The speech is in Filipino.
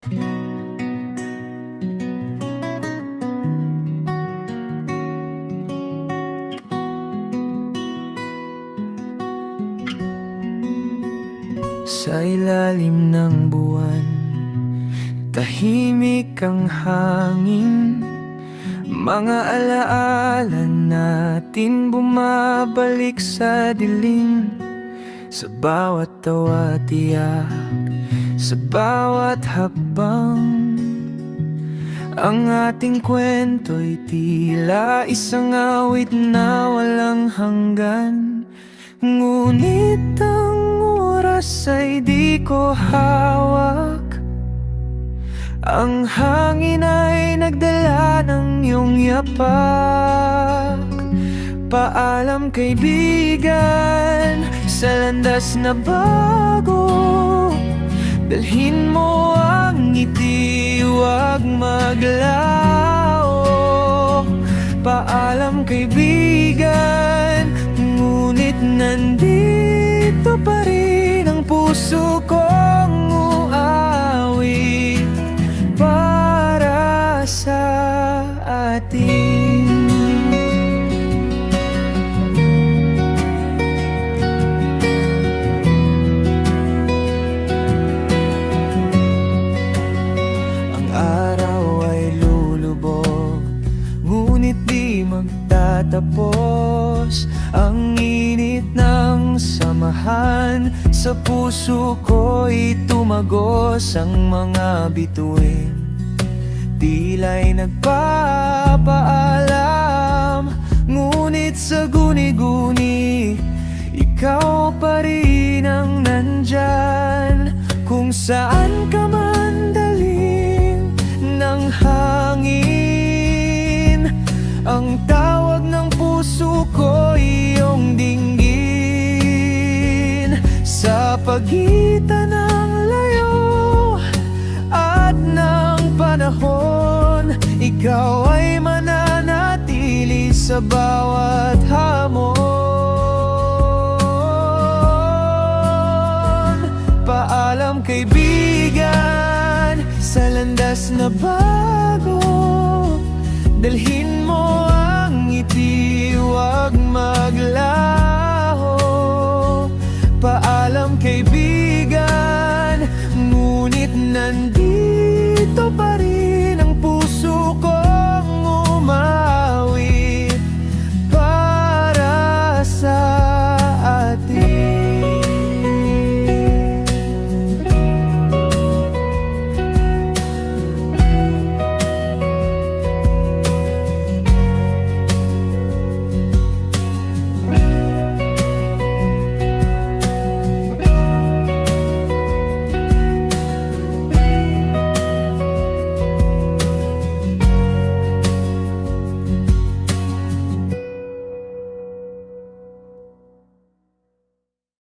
Sa ilalim ng buwan, tahimik ang hangin. Mga alaala natin bumabalik sa dilim. Sa bawat tawa tiyak, sa bawat habang, ang ating kwento'y tila isang awit na walang hanggan. Ngunit ang oras ay di ko hawak. Ang hangin ay nagdala ng iyong yapak. Paalam kaibigan, sa landas na bago. Dalhin mo ang ngiti, huwag maglaho. Paalam kaibigan, ngunit nandito pa rin ang puso kong uawit para sa atin. Ang araw ay lulubog, ngunit di magtatapos. Ang init ng samahan sa puso ko'y tumagos. Ang mga bituin tila'y nagpapaalam, ngunit sa guni-guni ikaw pa rin ang nandyan. Kung saan ka man dalhin ng hangin, ang tawag ng puso ko iyong dinggin. Sa pagitan ng layo at ng panahon, ikaw ay mananatili sa bawat hamon. Paalam kaibigan, sa landas na ba